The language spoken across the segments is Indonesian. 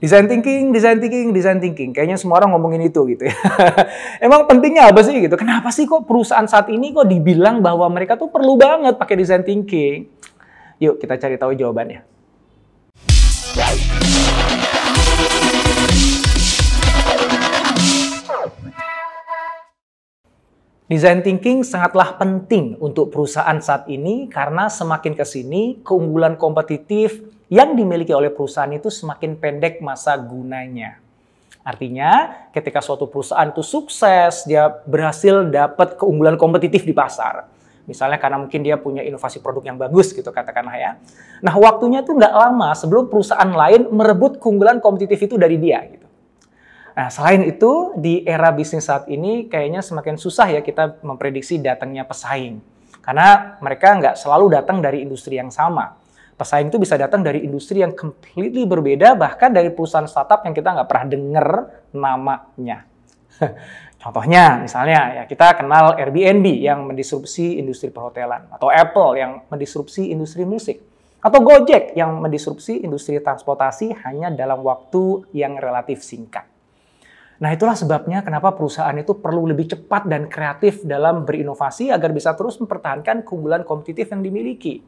Design thinking, design thinking, design thinking. Kayaknya semua orang ngomongin itu gitu ya. Emang pentingnya apa sih gitu? Kenapa sih kok perusahaan saat ini kok dibilang bahwa mereka tuh perlu banget pakai design thinking? Yuk kita cari tahu jawabannya. Design thinking sangatlah penting untuk perusahaan saat ini karena semakin ke sini keunggulan kompetitif yang dimiliki oleh perusahaan itu semakin pendek masa gunanya. Artinya, ketika suatu perusahaan itu sukses, dia berhasil dapat keunggulan kompetitif di pasar. Misalnya karena mungkin dia punya inovasi produk yang bagus gitu katakanlah ya. Nah, waktunya tuh nggak lama sebelum perusahaan lain merebut keunggulan kompetitif itu dari dia gitu. Nah, selain itu, di era bisnis saat ini kayaknya semakin susah ya kita memprediksi datangnya pesaing. Karena mereka nggak selalu datang dari industri yang sama. Pesaing itu bisa datang dari industri yang completely berbeda, bahkan dari perusahaan startup yang kita nggak pernah dengar namanya. Contohnya, misalnya ya kita kenal Airbnb yang mendisrupsi industri perhotelan, atau Apple yang mendisrupsi industri musik, atau Gojek yang mendisrupsi industri transportasi hanya dalam waktu yang relatif singkat. Nah, itulah sebabnya kenapa perusahaan itu perlu lebih cepat dan kreatif dalam berinovasi agar bisa terus mempertahankan keunggulan kompetitif yang dimiliki.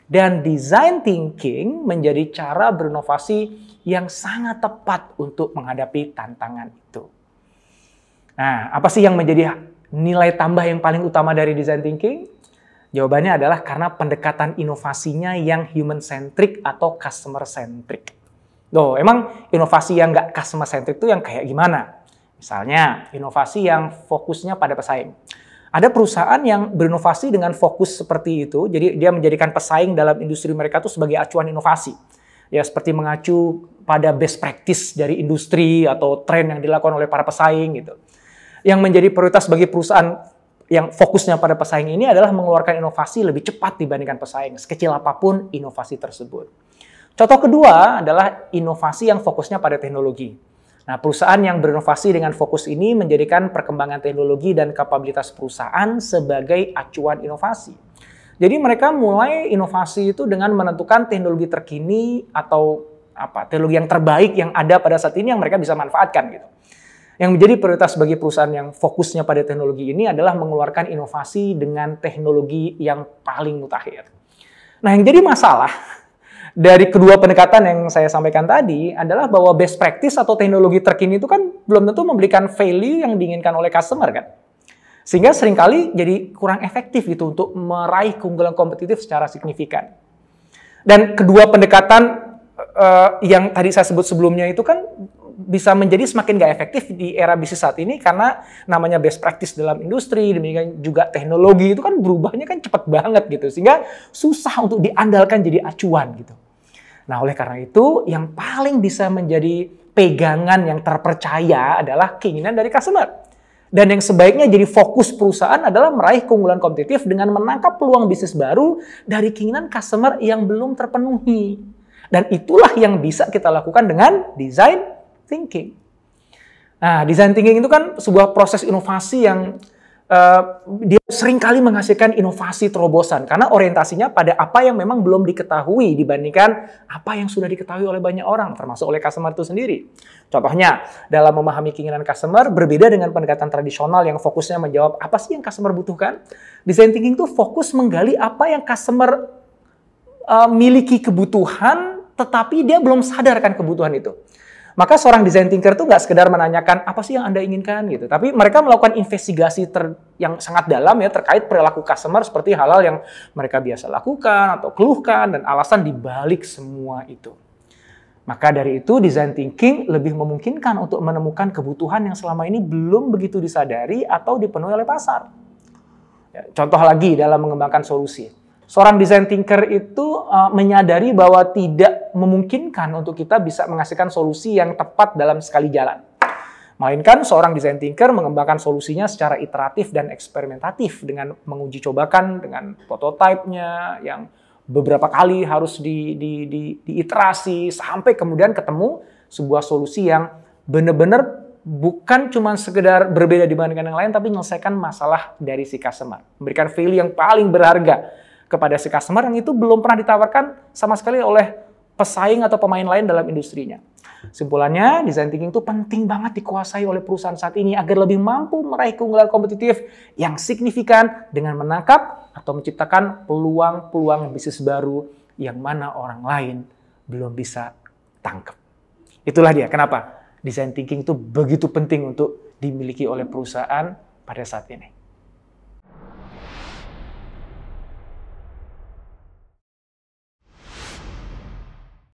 Dan design thinking menjadi cara berinovasi yang sangat tepat untuk menghadapi tantangan itu. Nah, apa sih yang menjadi nilai tambah yang paling utama dari design thinking? Jawabannya adalah karena pendekatan inovasinya yang human-centric atau customer-centric. Loh, emang inovasi yang nggak customer-centric itu yang kayak gimana? Misalnya, inovasi yang fokusnya pada pesaing. Ada perusahaan yang berinovasi dengan fokus seperti itu, jadi dia menjadikan pesaing dalam industri mereka itu sebagai acuan inovasi. Ya, seperti mengacu pada best practice dari industri atau tren yang dilakukan oleh para pesaing gitu. Yang menjadi prioritas bagi perusahaan yang fokusnya pada pesaing ini adalah mengeluarkan inovasi lebih cepat dibandingkan pesaing, sekecil apapun inovasi tersebut. Contoh kedua adalah inovasi yang fokusnya pada teknologi. Nah, perusahaan yang berinovasi dengan fokus ini menjadikan perkembangan teknologi dan kapabilitas perusahaan sebagai acuan inovasi. Jadi mereka mulai inovasi itu dengan menentukan teknologi terkini atau teknologi yang terbaik yang ada pada saat ini yang mereka bisa manfaatkan gitu. Yang menjadi prioritas bagi perusahaan yang fokusnya pada teknologi ini adalah mengeluarkan inovasi dengan teknologi yang paling mutakhir. Nah, yang jadi masalah dari kedua pendekatan yang saya sampaikan tadi adalah bahwa best practice atau teknologi terkini itu kan belum tentu memberikan value yang diinginkan oleh customer kan. Sehingga seringkali jadi kurang efektif gitu untuk meraih keunggulan kompetitif secara signifikan. Dan kedua pendekatan yang tadi saya sebut sebelumnya itu kan bisa menjadi semakin nggak efektif di era bisnis saat ini karena namanya best practice dalam industri, demikian juga teknologi itu kan berubahnya kan cepat banget gitu. Sehingga susah untuk diandalkan jadi acuan gitu. Nah, oleh karena itu, yang paling bisa menjadi pegangan yang terpercaya adalah keinginan dari customer. Dan yang sebaiknya jadi fokus perusahaan adalah meraih keunggulan kompetitif dengan menangkap peluang bisnis baru dari keinginan customer yang belum terpenuhi. Dan itulah yang bisa kita lakukan dengan design thinking. Nah, design thinking itu kan sebuah proses inovasi yang dia seringkali menghasilkan inovasi terobosan karena orientasinya pada apa yang memang belum diketahui dibandingkan apa yang sudah diketahui oleh banyak orang, termasuk oleh customer itu sendiri. Contohnya, dalam memahami keinginan customer berbeda dengan pendekatan tradisional yang fokusnya menjawab apa sih yang customer butuhkan. Design thinking itu fokus menggali apa yang customer miliki kebutuhan, tetapi dia belum sadarkan kebutuhan itu. Maka seorang design thinker itu nggak sekedar menanyakan apa sih yang Anda inginkan gitu, tapi mereka melakukan investigasi yang sangat dalam ya terkait perilaku customer seperti hal-hal yang mereka biasa lakukan atau keluhkan dan alasan dibalik semua itu. Maka dari itu design thinking lebih memungkinkan untuk menemukan kebutuhan yang selama ini belum begitu disadari atau dipenuhi oleh pasar. Ya, contoh lagi dalam mengembangkan solusi. Seorang design thinker itu menyadari bahwa tidak memungkinkan untuk kita bisa menghasilkan solusi yang tepat dalam sekali jalan. Melainkan seorang design thinker mengembangkan solusinya secara iteratif dan eksperimentatif dengan menguji cobakan dengan prototipenya yang beberapa kali harus diiterasi sampai kemudian ketemu sebuah solusi yang benar-benar bukan cuma sekedar berbeda dibandingkan yang lain, tapi menyelesaikan masalah dari si customer. Memberikan value yang paling berharga kepada si customer yang itu belum pernah ditawarkan sama sekali oleh pesaing atau pemain lain dalam industrinya. Simpulannya, design thinking itu penting banget dikuasai oleh perusahaan saat ini agar lebih mampu meraih keunggulan kompetitif yang signifikan dengan menangkap atau menciptakan peluang-peluang bisnis baru yang mana orang lain belum bisa tangkap. Itulah dia kenapa design thinking itu begitu penting untuk dimiliki oleh perusahaan pada saat ini.